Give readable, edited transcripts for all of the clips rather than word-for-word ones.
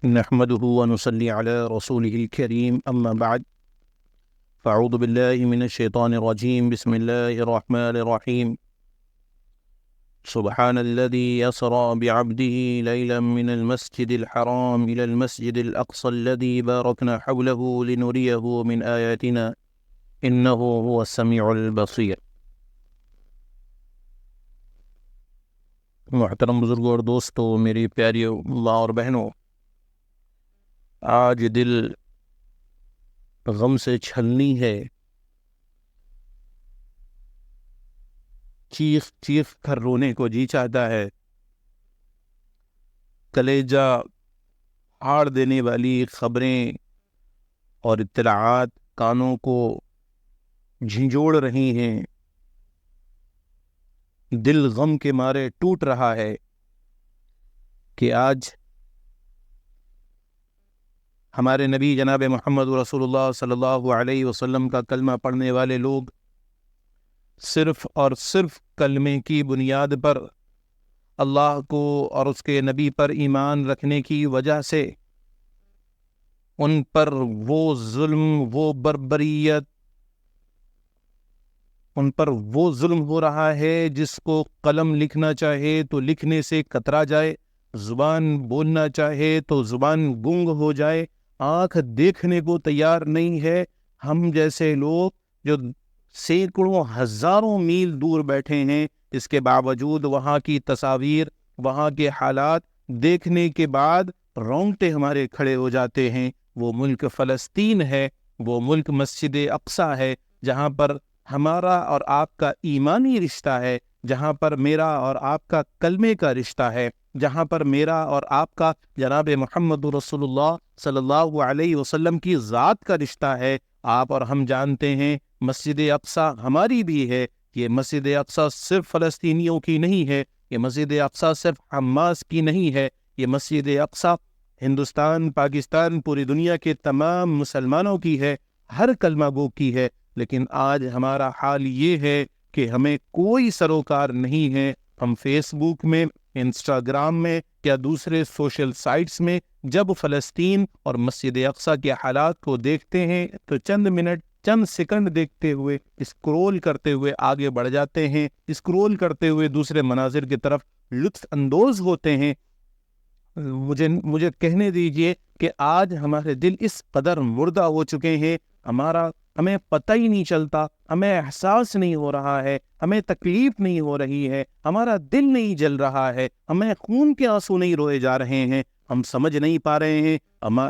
نحمده ونصلي على رسوله الكريم أما بعد فأعوذ بالله من الشيطان الرجيم بسم الله الرحمن الرحيم سبحان الذي يسرى بعبده ليلا من المسجد الحرام إلى المسجد الأقصى الذي باركنا حوله لنريه من آياتنا إنه هو السميع البصير۔ محترم بزرگوں اور دوستو، میری پیاری ماں اور بہنوں، آج دل غم سے چھلنی ہے، چیخ چیخ کر رونے کو جی چاہتا ہے، کلیجہ پھاڑ دینے والی خبریں اور اطلاعات کانوں کو جھنجھوڑ رہی ہیں، دل غم کے مارے ٹوٹ رہا ہے کہ آج ہمارے نبی جناب محمد رسول اللہ صلی اللہ علیہ وسلم کا کلمہ پڑھنے والے لوگ صرف اور صرف کلمے کی بنیاد پر اللہ کو اور اس کے نبی پر ایمان رکھنے کی وجہ سے ان پر وہ ظلم، وہ بربریت، ان پر وہ ظلم ہو رہا ہے جس کو قلم لکھنا چاہے تو لکھنے سے کترا جائے، زبان بولنا چاہے تو زبان گنگ ہو جائے، آنکھ دیکھنے کو تیار نہیں ہے۔ ہم جیسے لوگ جو سینکڑوں ہزاروں میل دور بیٹھے ہیں، اس کے باوجود وہاں کی تصاویر، وہاں کے حالات دیکھنے کے بعد رونگٹے ہمارے کھڑے ہو جاتے ہیں۔ وہ ملک فلسطین ہے، وہ ملک مسجد اقصی ہے، جہاں پر ہمارا اور آپ کا ایمانی رشتہ ہے، جہاں پر میرا اور آپ کا کلمے کا رشتہ ہے، جہاں پر میرا اور آپ کا جناب محمد رسول اللہ صلی اللہ علیہ وسلم کی ذات کا رشتہ ہے۔ آپ اور ہم جانتے ہیں مسجد اقصی ہماری بھی ہے۔ یہ مسجد اقصی صرف فلسطینیوں کی نہیں ہے، یہ مسجد اقصی صرف حماس کی نہیں ہے، یہ مسجد اقصی ہندوستان، پاکستان، پوری دنیا کے تمام مسلمانوں کی ہے، ہر کلمہ گو کی ہے۔ لیکن آج ہمارا حال یہ ہے کہ ہمیں کوئی سروکار نہیں ہے۔ ہم فیس بک میں، انسٹاگرام میں یا دوسرے سوشل سائٹس میں جب فلسطین اور مسجد اقصی کے حالات کو دیکھتے ہیں تو چند منٹ، چند سیکنڈ دیکھتے ہوئے، اسکرول کرتے ہوئے آگے بڑھ جاتے ہیں، اسکرول کرتے ہوئے دوسرے مناظر کی طرف لطف اندوز ہوتے ہیں۔ مجھے کہنے دیجئے کہ آج ہمارے دل اس قدر مردہ ہو چکے ہیں، ہمیں پتہ ہی نہیں چلتا، ہمیں احساس نہیں ہو رہا ہے، ہمیں تکلیف نہیں ہو رہی ہے، ہمارا دل نہیں جل رہا ہے، ہمیں خون کے آنسو نہیں روئے جا رہے ہیں، ہم سمجھ نہیں پا رہے ہیں۔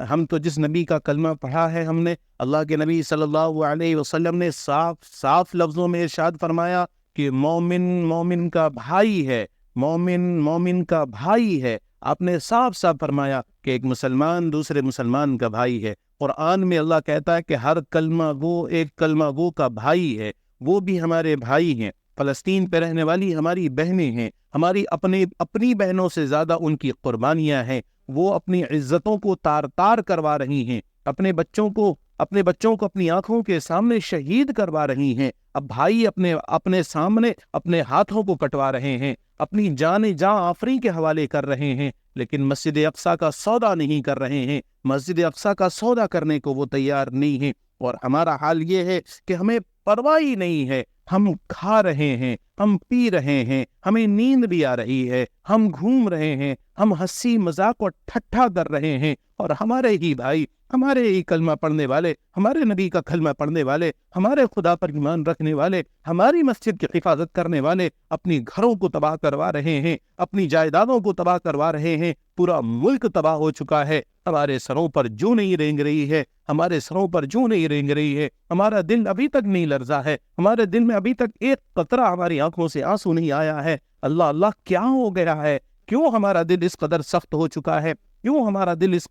ہم تو جس نبی کا کلمہ پڑھا ہے، ہم نے اللہ کے نبی صلی اللہ علیہ وسلم نے صاف لفظوں میں ارشاد فرمایا کہ مومن کا بھائی ہے، مومن کا بھائی ہے۔ آپ نے صاف فرمایا کہ ایک مسلمان دوسرے مسلمان کا بھائی ہے۔ قرآن میں اللہ کہتا ہے کہ ہر کلمہ گو ایک کلمہ گو کا بھائی ہے، وہ بھی ہمارے بھائی ہیں۔ فلسطین پہ رہنے والی ہماری بہنیں ہیں، ہماری اپنی بہنوں سے زیادہ ان کی قربانیاں ہیں۔ وہ اپنی عزتوں کو تار تار کروا رہی ہیں، اپنے بچوں کو اپنی آنکھوں کے سامنے شہید کروا رہی ہیں۔ اب بھائی اپنے سامنے اپنے ہاتھوں کو کٹوا رہے ہیں، اپنی جاں آفریں کے حوالے کر رہے ہیں، لیکن مسجد اقصی کا سودا نہیں کر رہے ہیں، مسجد اقصی کا سودا کرنے کو وہ تیار نہیں ہیں۔ اور ہمارا حال یہ ہے کہ ہمیں پرواہ ہی نہیں ہے، ہم کھا رہے ہیں، ہم پی رہے ہیں، ہمیں نیند بھی آ رہی ہے، ہم گھوم رہے ہیں، ہم ہنسی مذاق اور ٹھٹھا کر رہے ہیں، اور ہمارے ہی بھائی، ہمارے ہی کلمہ پڑھنے والے، ہمارے نبی کا کلمہ پڑھنے والے، ہمارے خدا پر ایمان رکھنے والے، ہماری مسجد کی حفاظت کرنے والے اپنی گھروں کو تباہ کروا رہے ہیں، اپنی جائیدادوں کو تباہ کروا رہے ہیں۔ پورا ملک تباہ ہو چکا ہے، ہمارے سروں پر جوں نہیں رینگ رہی ہے، ہمارے سروں پر جوں نہیں رینگ رہی ہے، ہمارا دل ابھی تک نہیں لرزا ہے، ہمارے دل میں ابھی تک ایک قطرہ ہماری آنکھوں سے آنسو نہیں آیا ہے۔ اللہ اللہ، کیا ہو گیا ہے؟ کیوں ہمارا دل اس قدر سخت ہو چکا ہے؟ کیوں ہمارا دل اس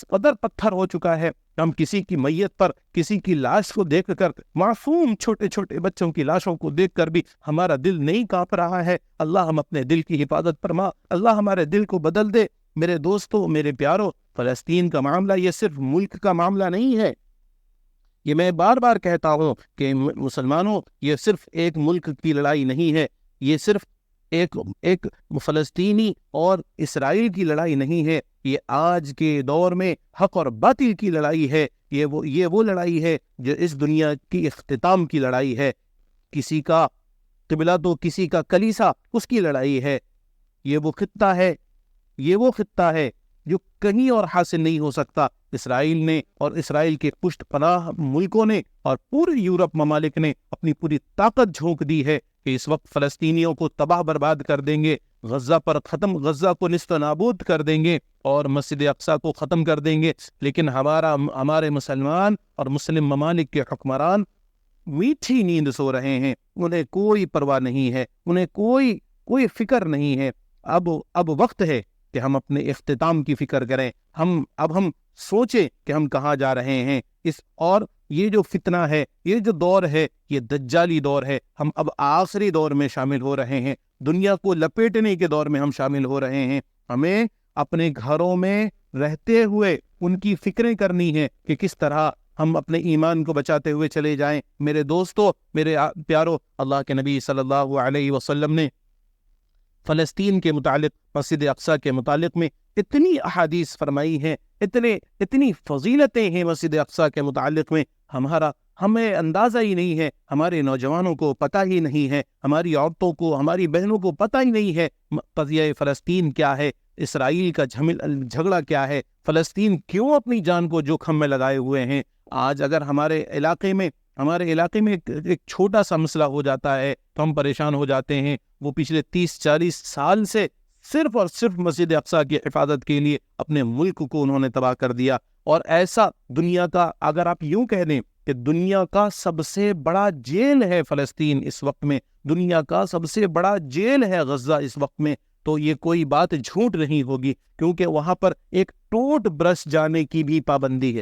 قدر پتھر ہو چکا ہے؟ ہم کسی کی میت پر، کسی کی لاش کو دیکھ کر، معصوم چھوٹے چھوٹے بچوں کی لاشوں کو دیکھ کر بھی ہمارا دل نہیں کانپ رہا ہے؟ اللہ ہم اپنے دل کی حفاظت فرما، اللہ ہمارے دل کو بدل دے۔ میرے دوستو، میرے پیارو، فلسطین کا معاملہ یہ صرف ملک کا معاملہ نہیں ہے۔ یہ میں بار بار کہتا ہوں کہ مسلمانوں، یہ صرف ایک ملک کی لڑائی نہیں ہے، یہ صرف ایک فلسطینی اور اسرائیل کی لڑائی نہیں ہے، یہ آج کے دور میں حق اور باطل کی لڑائی ہے، یہ وہ لڑائی ہے جو اس دنیا کی اختتام کی لڑائی ہے۔ کسی کا قبلہ تو کسی کا کلیسا، اس کی لڑائی ہے۔ یہ وہ خطہ ہے جو کہیں اور حاصل نہیں ہو سکتا۔ اسرائیل نے اور اسرائیل کے پشت پناہ ملکوں نے اور پورے یورپ ممالک نے اپنی پوری طاقت جھونک دی ہے کہ اس وقت فلسطینیوں کو تباہ برباد کر دیں گے، غزہ کو نصف نابود کر دیں گے اور مسجد اقصیٰ کو ختم کر دیں گے۔ لیکن ہمارے مسلمان اور مسلم ممالک کے حکمران میٹھی نیند سو رہے ہیں، انہیں کوئی پرواہ نہیں ہے، انہیں کوئی فکر نہیں ہے۔ اب وقت ہے کہ ہم اپنے اختتام کی فکر کریں۔ اب ہم سوچیں کہ ہم کہاں جا رہے ہیں۔ اور یہ جو فتنہ ہے، یہ جو دور ہے، یہ دجالی دور ہے۔ ہم اب آخری دور میں شامل ہو رہے ہیں، دنیا کو لپیٹنے کے دور میں ہم شامل ہو رہے ہیں۔ ہمیں اپنے گھروں میں رہتے ہوئے ان کی فکریں کرنی ہے کہ کس طرح ہم اپنے ایمان کو بچاتے ہوئے چلے جائیں۔ میرے دوستو، میرے پیارو، اللہ کے نبی صلی اللہ علیہ وسلم نے فلسطین کے متعلق، مسجد اقصیٰ کے متعلق میں اتنی احادیث فرمائی ہیں، اتنی فضیلتیں ہیں مسجد اقصیٰ کے متعلق میں، ہمیں اندازہ ہی نہیں ہے، ہمارے نوجوانوں کو پتہ ہی نہیں ہے، ہماری عورتوں کو، ہماری بہنوں کو پتہ ہی نہیں ہے قضیہ فلسطین کیا ہے، اسرائیل کا جھگڑا کیا ہے، فلسطین کیوں اپنی جان کو جوخم میں لگائے ہوئے ہیں۔ آج اگر ہمارے علاقے میں ایک چھوٹا سا مسئلہ ہو جاتا ہے تو ہم پریشان ہو جاتے ہیں۔ وہ پچھلے 30-40 سال سے صرف اور صرف مسجد اقصیٰ کی حفاظت کے لیے اپنے ملک کو انہوں نے تباہ کر دیا۔ اور ایسا دنیا کا، اگر آپ یوں کہہ دیں کہ دنیا کا سب سے بڑا جیل ہے فلسطین اس وقت میں، دنیا کا سب سے بڑا جیل ہے غزہ اس وقت میں، تو یہ کوئی بات جھوٹ نہیں ہوگی، کیونکہ وہاں پر ایک ٹوٹ برش جانے کی بھی پابندی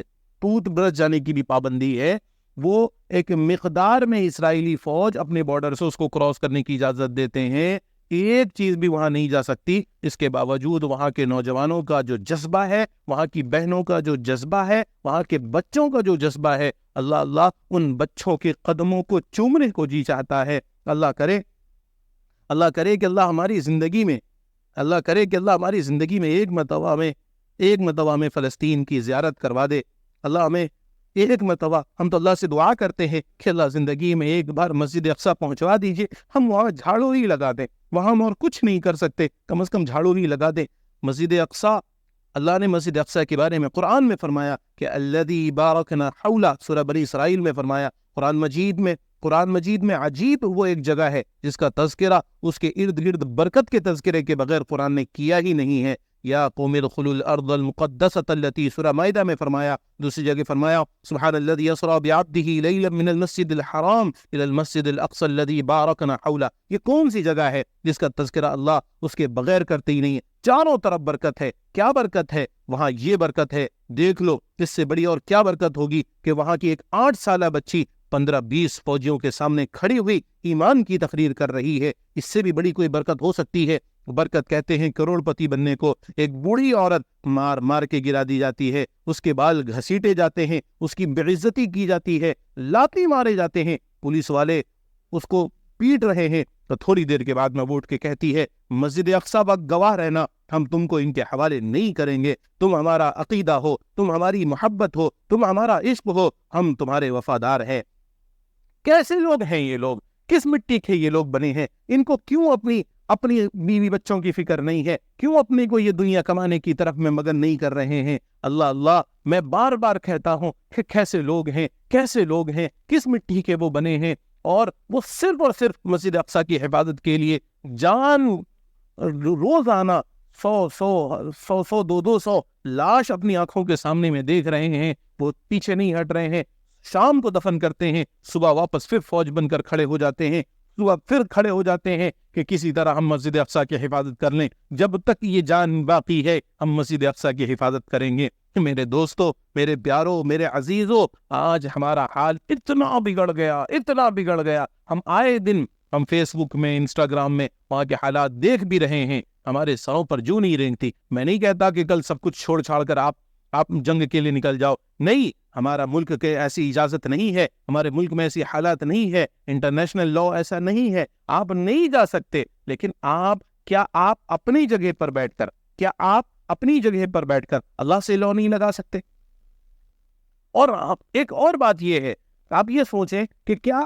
ہے، وہ ایک مقدار میں اسرائیلی فوج اپنے بارڈر سے اس کو کراس کرنے کی اجازت دیتے ہیں، ایک چیز بھی وہاں نہیں جا سکتی۔ اس کے باوجود وہاں کے نوجوانوں کا جو جذبہ ہے، وہاں کی بہنوں کا جو جذبہ ہے، وہاں کے بچوں کا جو جذبہ ہے، اللہ ان بچوں کے قدموں کو چومنے کو جی چاہتا ہے۔ اللہ کرے کہ اللہ ہماری زندگی میں ایک مرتبہ میں فلسطین کی زیارت کروا دے۔ اللہ ہمیں ایک مرتبہ، ہم تو اللہ سے دعا کرتے ہیں کہ اللہ زندگی میں ایک بار مسجد اقصیٰ پہنچوا دیجئے، ہم وہاں جھاڑو ہی لگا دیں، وہاں ہم اور کچھ نہیں کر سکتے، کم از کم جھاڑو ہی لگا دیں۔ مسجد اقصیٰ، اللہ نے مسجد اقصیٰ کے بارے میں قرآن میں فرمایا کہ الذی بارکنا حولہ، سورہ بنی اسرائیل میں فرمایا۔ قرآن مجید میں عجیب وہ ایک جگہ ہے جس کا تذکرہ اس کے ارد گرد برکت کے تذکرے کے بغیر قرآن نے کیا ہی نہیں ہے۔ یا قوم ادخلوا الارض المقدسۃ التي، سورہ مائدہ میں فرمایا، دوسری جگہ فرمایا سبحان الذي اسرى بعبده ليلا من المسجد الحرام الى المسجد الاقصى الذي باركنا حوله۔ یہ کون سی جگہ ہے جس کا تذکرہ اللہ اس کے بغیر کرتے ہی نہیں ہے؟ چاروں طرف برکت ہے۔ کیا برکت ہے وہاں؟ یہ برکت ہے، دیکھ لو اس سے بڑی اور کیا برکت ہوگی کہ وہاں کی ایک 8 سالہ بچی 15-20 فوجیوں کے سامنے کھڑی ہوئی ایمان کی تقریر کر رہی ہے۔ اس سے بھی بڑی کوئی برکت ہو سکتی ہے؟ برکت کہتے ہیں کروڑ پتی بننے کو۔ ایک بوڑھی عورت مار کے گرا دی جاتی ہے، اس کے بال گھسیٹے جاتے ہیں، اس کی بے عزتی کی جاتی ہے، لاتی مارے جاتے ہیں، پولیس والے اس کو پیٹ رہے ہیں، تو تھوڑی دیر کے بعد میں اٹھ کے کہتی ہے مسجد اقصیٰ وقت گواہ رہنا، ہم تم کو ان کے حوالے نہیں کریں گے، تم ہمارا عقیدہ ہو، تم ہماری محبت ہو، تم ہمارا عشق ہو، ہم تمہارے وفادار ہیں۔ کیسے لوگ ہیں یہ لوگ؟ کس مٹی کے یہ لوگ بنے ہیں؟ ان کو کیوں اپنی بیوی بچوں کی فکر نہیں ہے؟ کیوں اپنے کو یہ دنیا کمانے کی طرف میں مگن نہیں کر رہے ہیں؟ اللہ میں بار بار کہتا ہوں کہ کیسے لوگ ہیں، کس مٹی کے وہ بنے ہیں، اور وہ صرف اور صرف مسجد اقصیٰ کی حفاظت کے لیے جان، روزانہ 100 200 لاش اپنی آنکھوں کے سامنے میں دیکھ رہے ہیں، وہ پیچھے نہیں ہٹ رہے ہیں۔ شام کو دفن کرتے ہیں، صبح واپس پھر فوج بن کر کھڑے ہو جاتے ہیں، کہ کسی طرح ہم مسجد اقصیٰ کی حفاظت کر لیں۔ جب تک یہ جان باقی ہے ہم مسجد اقصیٰ کی حفاظت کریں گے۔ میرے دوستو، میرے پیارو، میرے عزیزو، آج ہمارا حال اتنا بگڑ گیا، ہم آئے دن ہم فیس بک میں، انسٹاگرام میں وہاں کے حالات دیکھ بھی رہے ہیں، ہمارے سروں پر جو نہیں رینگتی۔ میں نہیں کہتا کہ کل سب کچھ چھوڑ چھاڑ کر آپ آپ جنگ کے لیے نکل جاؤ، نہیں، ہمارا ملک کے ایسی اجازت نہیں ہے، ہمارے ملک میں ایسی حالات نہیں ہے، انٹرنیشنل لا ایسا نہیں ہے، آپ نہیں جا سکتے۔ لیکن کیا آپ اپنی جگہ پر بیٹھ کر اللہ سے لا نہیں لگا سکتے؟ اور ایک اور بات یہ ہے، آپ یہ سوچیں کہ کیا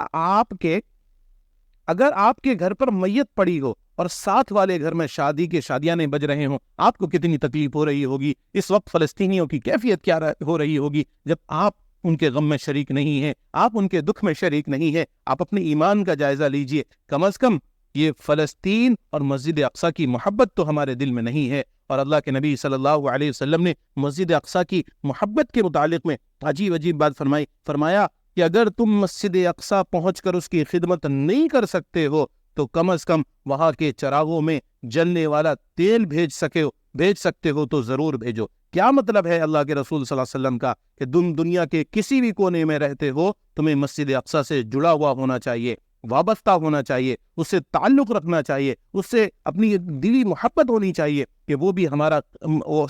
اگر آپ کے گھر پر میت پڑی ہو اور ساتھ والے گھر میں شادیاں بج رہے ہوں، آپ کو کتنی تکلیف ہو رہی ہوگی؟ اس وقت فلسطینیوں کی کیفیت کیا ہو رہی ہوگی جب آپ ان کے غم میں شریک نہیں ہیں، آپ ان کے دکھ میں شریک نہیں ہیں۔ آپ اپنے ایمان کا جائزہ لیجئے، کم از کم یہ فلسطین اور مسجد اقصی کی محبت تو ہمارے دل میں نہیں ہے۔ اور اللہ کے نبی صلی اللہ علیہ وسلم نے مسجد اقصی کی محبت کے متعلق میں عجیب بات فرمایا کہ اگر تم مسجد اقصی پہنچ کر اس کی خدمت نہیں کر سکتے ہو تو کم از کم وہاں کے چراغوں میں جلنے والا تیل بھیج سکتے ہو تو ضرور بھیجو۔ کیا مطلب ہے اللہ کے رسول صلی اللہ علیہ وسلم کا کہ تم دنیا کے کسی بھی کونے میں رہتے ہو، تمہیں مسجد اقصی سے جڑا ہوا ہونا چاہیے، وابستہ ہونا چاہیے، اس سے تعلق رکھنا چاہیے، اس سے اپنی دلی محبت ہونی چاہیے کہ وہ بھی ہمارا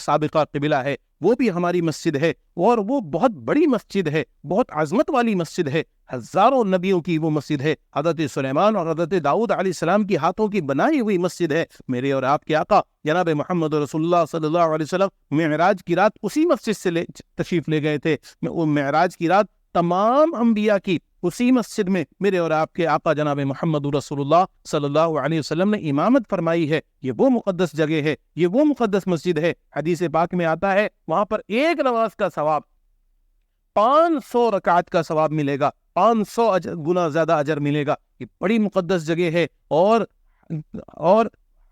سابقہ قبلہ ہے، وہ بھی ہماری مسجد ہے، اور وہ بہت بڑی مسجد ہے، بہت عظمت والی مسجد ہے، ہزاروں نبیوں کی وہ مسجد ہے، حضرت سلیمان اور حضرت داؤد علیہ السلام کی ہاتھوں کی بنائی ہوئی مسجد ہے۔ میرے اور آپ کے آقا جناب محمد رسول اللہ صلی اللہ علیہ وسلم معراج کی رات اسی مسجد سے تشریف لے گئے تھے۔ وہ معراج کی رات تمام انبیاء کی اسی مسجد میں میرے اور آپ کے آقا جناب محمد رسول اللہ صلی اللہ علیہ وسلم نے امامت فرمائی ہے۔ یہ وہ مقدس جگہ ہے، یہ وہ مقدس مسجد ہے۔ حدیث پاک میں آتا ہے وہاں پر ایک نماز کا ثواب 500 رکعت کا ثواب ملے گا، 500 گنا زیادہ اجر ملے گا۔ یہ بڑی مقدس جگہ ہے، اور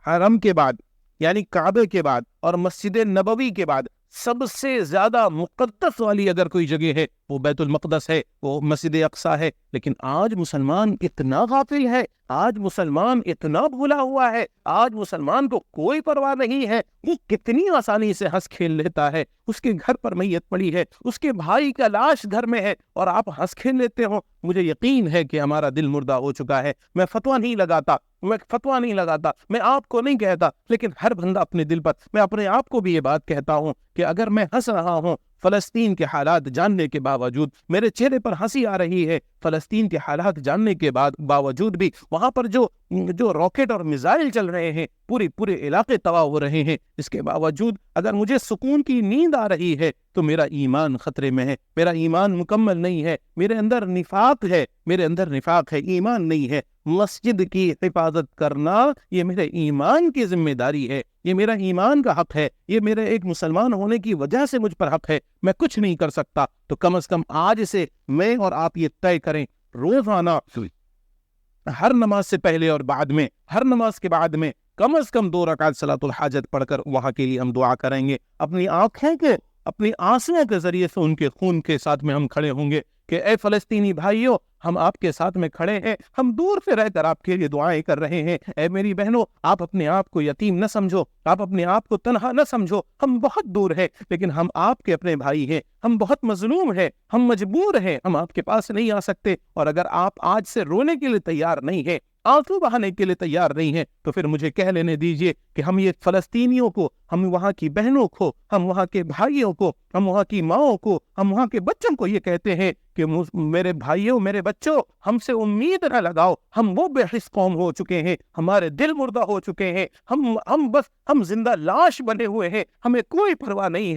حرم کے بعد یعنی کعبے کے بعد اور مسجد نبوی کے بعد سب سے زیادہ مقدس والی اگر کوئی جگہ ہے وہ بیت المقدس ہے، وہ مسجد اقصی ہے۔ لیکن آج مسلمان اتنا غافل ہے، آج مسلمان اتنا بھولا ہوا ہے، آج مسلمان کو کوئی پرواہ نہیں ہے۔ وہ کتنی آسانی سے ہنس کھیل لیتا ہے، اس کے گھر پر میت پڑی ہے، اس کے بھائی کا لاش گھر میں ہے اور آپ ہنس کھیل لیتے ہو۔ مجھے یقین ہے کہ ہمارا دل مردہ ہو چکا ہے۔ میں فتویٰ نہیں لگاتا، میں آپ کو نہیں کہتا، لیکن ہر بندہ اپنے دل پر، میں اپنے آپ کو بھی یہ بات کہتا ہوں کہ اگر میں ہنس رہا ہوں فلسطین کے حالات جاننے کے باوجود، میرے چہرے پر ہنسی آ رہی ہے فلسطین کے حالات جاننے کے باوجود بھی، وہاں پر جو راکٹ اور میزائل چل رہے ہیں، پورے علاقے تباہ ہو رہے ہیں، اس کے باوجود اگر مجھے سکون کی نیند آ رہی ہے تو میرا ایمان خطرے میں ہے، میرا ایمان مکمل نہیں ہے، میرے اندر نفاق ہے، ایمان نہیں ہے۔ مسجد کی حفاظت کرنا یہ میرے ایمان کی ذمہ داری ہے، یہ میرا ایمان کا حق ہے، یہ میرے ایک مسلمان ہونے کی وجہ سے مجھ پر حق ہے۔ میں کچھ نہیں کر سکتا تو کم از کم آج سے میں اور آپ یہ طے کریں، روزانہ ہر نماز سے پہلے اور بعد میں، ہر نماز کے بعد میں کم از کم 2 رکعت صلاۃ الحاجت پڑھ کر وہاں کے لیے ہم دعا کریں گے۔ اپنی آنسوؤں کے ذریعے سے ان کے خون کے ساتھ میں ہم کھڑے ہوں گے کہ اے فلسطینی بھائیو، ہم آپ کے ساتھ میں کھڑے ہیں، ہم دور سے رہ کر آپ کے لیے دعائیں کر رہے ہیں۔ اے میری بہنوں، آپ اپنے آپ کو یتیم نہ سمجھو، آپ اپنے آپ کو تنہا نہ سمجھو، ہم بہت دور ہیں لیکن ہم آپ کے اپنے بھائی ہیں، ہم بہت مظلوم ہیں، ہم مجبور ہیں، ہم آپ کے پاس نہیں آ سکتے۔ اور اگر آپ آج سے رونے کے لیے تیار نہیں ہیں، آنسو بہانے کے لیے تیار نہیں ہیں، تو پھر مجھے کہہ لینے دیجئے کہ ہم یہ فلسطینیوں کو، ہم وہاں کی بہنوں کو، ہم وہاں کے بھائیوں کو، ہم وہاں کی ماؤں کو، ہم وہاں کے بچوں کو یہ کہتے ہیں کہ میرے بھائیوں، میرے بچوں، ہم سے امید نہ لگاؤ، ہم وہ بے حس قوم ہو چکے ہیں، ہمارے دل مردہ ہو چکے ہیں، ہم زندہ لاش بنے ہوئے ہیں، ہمیں کوئی پرواہ نہیں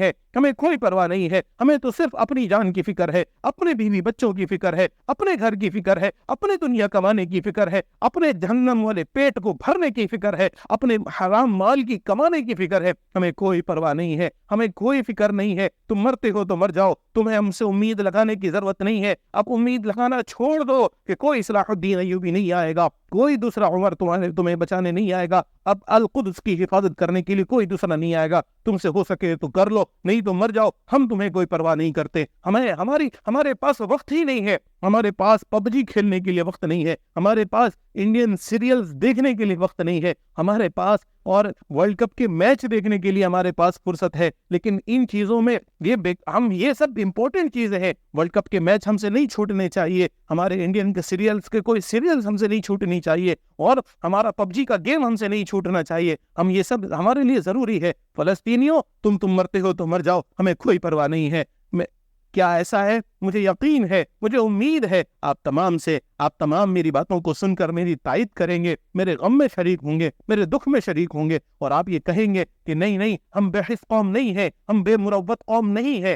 ہے، ہمیں تو صرف اپنی جان کی فکر ہے، اپنے بیوی بچوں کی فکر ہے، اپنے گھر کی فکر ہے، اپنے دنیا کمانے کی فکر ہے، اپنے جہنم والے پیٹ کو بھرنے کی فکر ہے، اپنے حرام مال کی کمانے کی فکر ہے۔ ہمیں کوئی پرواہ نہیں ہے، ہمیں کوئی فکر نہیں ہے۔ تم مرتے ہو تو مر جاؤ، تمہیں ہم سے امید لگانے کی ضرورت نہیں ہے۔ اب امید لگانا چھوڑ دو کہ کوئی صلاح الدین ایوبی نہیں آئے گا، کوئی دوسرا عمر تمہیں بچانے نہیں آئے گا، اب القدس کی حفاظت کرنے کے لیے کوئی دوسرا نہیں آئے گا۔ تم سے ہو سکے تو کر لو، نہیں تو مر جاؤ، ہم تمہیں کوئی پرواہ نہیں کرتے۔ ہمارے پاس وقت ہی نہیں ہے، ہمارے پاس پب جی کھیلنے کے لیے وقت نہیں ہے، ہمارے پاس انڈین سیریلز دیکھنے کے لیے وقت نہیں ہے، ہمارے پاس اور ورلڈ کپ کے میچ دیکھنے کے لیے ہمارے پاس فرصت ہے، لیکن ان چیزوں میں یہ سب امپورٹنٹ چیزیں ہیں۔ ورلڈ کپ کے میچ ہم سے نہیں چھوٹنے چاہیے، ہمارے انڈین کے سیریلز کے کوئی سیریلز ہم سے نہیں چھوٹنی کرنی چاہیے اور ہمارا PUBG کا گیم ہم سے نہیں چھوٹنا چاہیے. ہم یہ سب ہمارے لیے ضروری ہے. فلسطینیوں تم مرتے ہو تو مر جاؤ, ہمیں کوئی پرواہ نہیں ہے. کیا ایسا ہے؟ مجھے یقین ہے, مجھے امید ہے آپ تمام میری باتوں کو سن کر میری تائید کریں گے, میرے غم میں شریک ہوں گے, میرے دکھ میں شریک ہوں گے, اور آپ یہ کہیں گے کہ نہیں ہم بے حس قوم نہیں ہیں, ہم بے مروت قوم نہیں ہیں,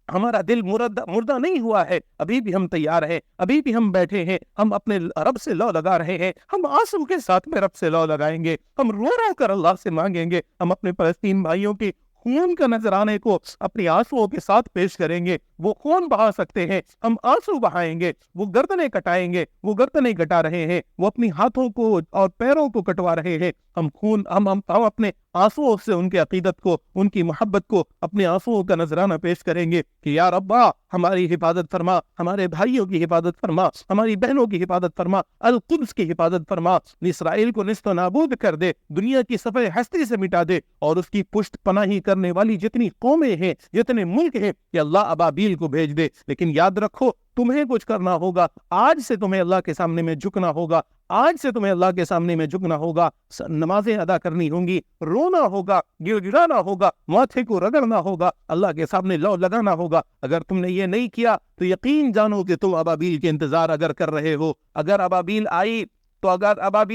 ہمارا دل مردہ نہیں ہوا ہے, ابھی بھی ہم تیار ہیں, ابھی بھی ہم بیٹھے ہیں, ہم اپنے رب سے لو لگا رہے ہیں, ہم آنسو کے ساتھ میں رب سے لو لگائیں گے, ہم رو کر اللہ سے مانگیں گے, ہم اپنے فلسطین بھائیوں کی خون کا نذرانے کو اپنی آنسوؤں کے ساتھ پیش کریں گے. وہ خون بہا سکتے ہیں, ہم آنسو بہائیں گے. وہ گردنیں کٹائیں گے, وہ گردنیں کٹا رہے ہیں, وہ اپنی ہاتھوں کو اور پیروں کو کٹوا رہے ہیں. ہم اپنے آنسوؤں سے ان کی عقیدت کو, ان کی محبت کو, اپنے آنسوؤں کا نذرانہ پیش کریں گے کہ یا ربا ہماری حفاظت فرما, ہمارے بھائیوں کی حفاظت فرما, ہماری بہنوں کی حفاظت فرما, القدس کی حفاظت فرما, اسرائیل کو نیست و نابود کر دے, دنیا کی صفحہ ہستی سے مٹا دے, اور اس کی پشت پناہی کرنے والی جتنی قومیں ہیں, جتنے ملک ہیں, یا اللہ ابابیل کو بھیج دے. لیکن یاد رکھو تمہیں کچھ کرنا ہوگا, آج سے تمہیں اللہ کے سامنے میں جھکنا ہوگا, آج سے تمہیں اللہ کے سامنے میں جھکنا ہوگا, نمازیں ادا کرنی ہوں گی, رونا ہوگا, گڑ گڑانا ہوگا, ماتھے کو رگڑنا ہوگا, اللہ کے سامنے لو لگانا ہوگا. اگر تم نے یہ نہیں کیا تو یقین جانو کہ تم ابابیل کے انتظار اگر کر رہے ہو. اگر ابابیل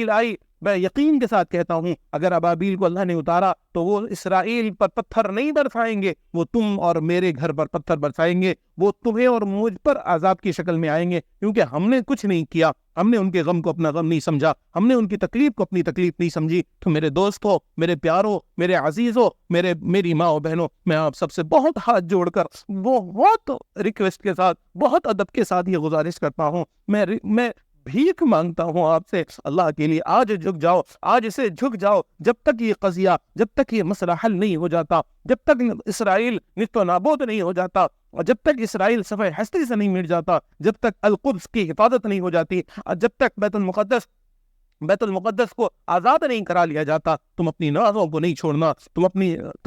آئی میں یقین کے ساتھ کہتا ہوں, اگر ابابیل کو اللہ نے اتارا تو وہ اسرائیل پر پتھر نہیں برسائیں گے, وہ تم اور میرے گھر پر پتھر برسائیں گے, وہ تمہیں اور مجھ پر عذاب کی شکل میں آئیں گے, کیونکہ ہم نے کچھ نہیں کیا, ہم نے ان کے غم کو اپنا غم نہیں سمجھا, ہم نے ان کی تکلیف کو اپنی تکلیف نہیں سمجھی. تو میرے دوستوں, میرے پیاروں, میرے عزیزوں, میری ماں و بہنوں, میں آپ سب سے بہت ہاتھ جوڑ کر بہت ریکویسٹ کے ساتھ, بہت ادب کے ساتھ یہ گزارش کرتا ہوں, میں بھیک مانگتا ہوں آپ سے, اللہ کے لیے آج جھک جاؤ, آج سے جھک جاؤ. جب تک یہ قضیہ, جب تک یہ مسئلہ حل نہیں ہو جاتا, جب تک اسرائیل نیست و نابود نہیں ہو جاتا, اور جب تک اسرائیل صفحہ ہستی سے نہیں مٹ جاتا, جب تک القدس کی حفاظت نہیں ہو جاتی, اور جب تک بیت المقدس کو آزاد نہیں کرا لیا جاتا, تم اپنی نمازوں کو نہیں چھوڑنا, تم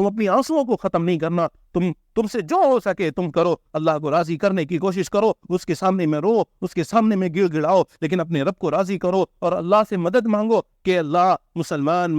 اپنی آنسوؤں کو ختم نہیں کرنا, تم سے جو ہو سکے تم کرو, اللہ کو راضی کرنے کی کوشش کرو, اس کے سامنے میں رو, اس کے سامنے میں گڑ گڑاؤ, لیکن اپنے رب کو راضی کرو اور اللہ سے مدد مانگو کہ اللہ مسلمان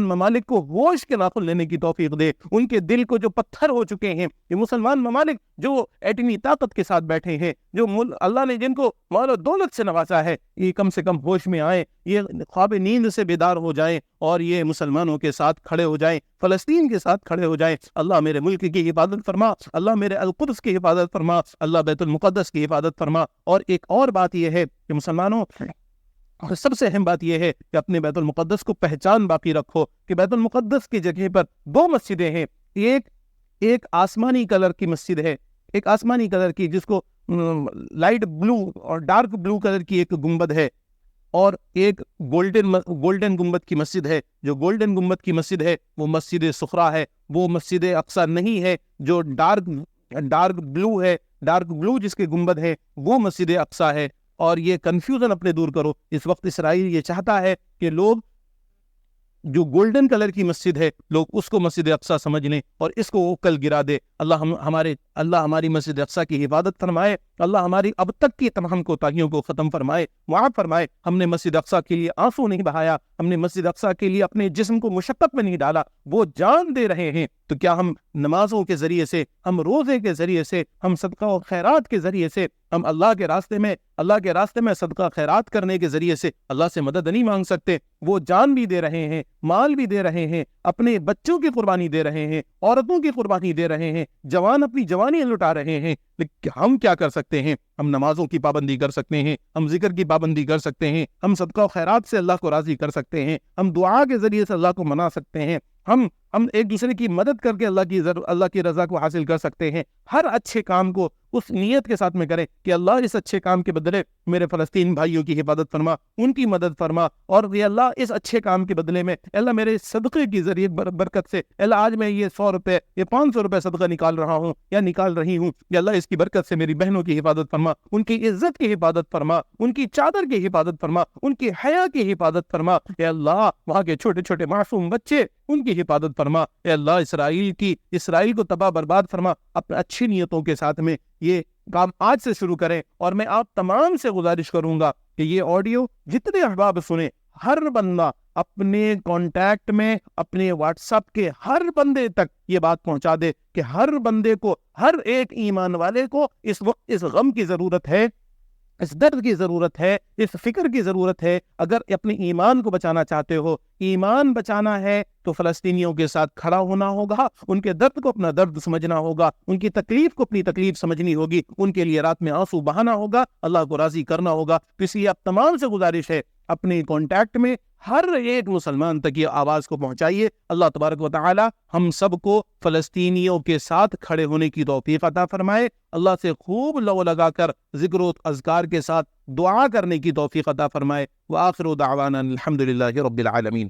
ممالک کو ہوش کے ناخن لینے کی توفیق دے. ان کے دل کو جو پتھر ہو چکے ہیں, یہ مسلمان ممالک جو ایٹمی طاقت کے ساتھ بیٹھے ہیں, جو اللہ نے جن کو مال و دولت سے نوازا ہے, یہ کم سے کم ہوش میں آئیں, یہ خواب نیند سے بیدار ہو جائیں, اور یہ مسلمانوں کے ساتھ کھڑے ہو جائیں, فلسطین کے ساتھ کھڑے ہو جائیں. اللہ میرے ملک کی حفاظت فرما, اللہ میرے القدس کی حفاظت فرما, اللہ بیت المقدس کی حفاظت فرما. اور ایک اور بات یہ ہے کہ مسلمانوں, سب سے اہم بات یہ ہے کہ اپنے بیت المقدس کو پہچان باقی رکھو کہ بیت المقدس کی جگہ پر 2 مسجدیں ہیں. ایک آسمانی کلر کی مسجد ہے, ایک آسمانی کلر کی جس کو لائٹ بلو اور ڈارک بلو کلر کی ایک گنبد ہے, اور ایک گولڈن گنبد کی مسجد ہے. جو گولڈن گنبد کی مسجد ہے وہ مسجد سخرا ہے, وہ مسجد اقصی نہیں ہے. جو ڈارک بلو ہے, ڈارک بلو جس کے گنبد ہے وہ مسجد اقصی ہے. اور یہ کنفیوژن اپنے دور کرو. اس وقت اسرائیل یہ چاہتا ہے کہ لوگ جو گولڈن کلر کی مسجد ہے لوگ اس کو مسجد اقصی سمجھ لیں اور اس کو وہ کل گرا دے. اللہ ہماری مسجد اقصی کی حفاظت فرمائے, اللہ ہماری اب تک کی تمام کوتاہیوں کو ختم فرمائے, معاف فرمائے. ہم نے مسجد اقصی کے لیے آنسو نہیں بہایا, ہم نے مسجد اقصی کے لیے اپنے جسم کو مشقت میں نہیں ڈالا, وہ جان دے رہے ہیں. تو کیا ہم نمازوں کے ذریعے سے, ہم روزے کے ذریعے سے, ہم صدقہ و خیرات کے ذریعے سے, ہم اللہ کے راستے میں صدقہ خیرات کرنے کے ذریعے سے اللہ سے مدد نہیں مانگ سکتے؟ وہ جان بھی دے رہے ہیں, مال بھی دے رہے ہیں, اپنے بچوں کی قربانی دے رہے ہیں, عورتوں کی قربانی دے رہے ہیں, جوان اپنی جوانی لٹا رہے ہیں. لیکن ہم کیا کر سکتے ہیں؟ ہم نمازوں کی پابندی کر سکتے ہیں, ہم ذکر کی پابندی کر سکتے ہیں, ہم صدقہ و خیرات سے اللہ کو راضی کر سکتے ہیں, ہم دعا کے ذریعے سے اللہ کو منا سکتے ہیں, ہم ایک دوسرے کی مدد کر کے اللہ کی رضا کو حاصل کر سکتے ہیں. ہر اچھے کام کو اس نیت کے ساتھ میں کریں کہ اللہ اس اچھے کام کے بدلے میرے فلسطین بھائیوں کی حفاظت فرما, ان کی مدد فرما, اور یہ اللہ اس اچھے کام کے بدلے میں اللہ میرے صدقے کی ذریعے برکت سے اللہ آج میں یہ 100 روپے یہ 500 روپے صدقہ نکال رہا ہوں یا نکال رہی ہوں, یا اللہ اس کی برکت سے میری بہنوں کی حفاظت فرما, ان کی عزت کی حفاظت فرما, ان کی چادر کی حفاظت فرما, ان کی حیا کی حفاظت فرما. اے اللہ وہاں کے چھوٹے چھوٹے معصوم بچے ان کی حفاظت فرما. اے اللہ اسرائیل کو تباہ برباد فرما. اپنے اچھی نیتوں کے ساتھ میں یہ کام آج سے شروع کریں, اور میں آپ تمام سے گزارش کروں گا کہ یہ آڈیو جتنے احباب سنیں، ہر بندہ اپنے کانٹیکٹ میں، اپنے واٹس ایپ کے ہر بندے تک یہ بات پہنچا دے کہ ہر بندے کو، ہر ایک ایمان والے کو اس وقت اس غم کی ضرورت ہے، اس درد کی ضرورت ہے، اس فکر کی ضرورت ہے۔ اگر اپنے ایمان کو بچانا چاہتے ہو، ایمان بچانا ہے، تو فلسطینیوں کے ساتھ کھڑا ہونا ہوگا، ان کے درد کو اپنا درد سمجھنا ہوگا، ان کی تکلیف کو اپنی تکلیف سمجھنی ہوگی، ان کے لیے رات میں آنسو بہانا ہوگا، اللہ کو راضی کرنا ہوگا۔ تو اس لیے آپ تمام سے گزارش ہے، اپنے کانٹیکٹ میں ہر ایک مسلمان تک یہ آواز کو پہنچائیے۔ اللہ تبارک و تعالی ہم سب کو فلسطینیوں کے ساتھ کھڑے ہونے کی توفیق عطا فرمائے، اللہ سے خوب لو لگا کر ذکر و اذکار کے ساتھ دعا کرنے کی توفیق عطا فرمائے۔ وآخر دعوانا الحمدللہ رب العالمین۔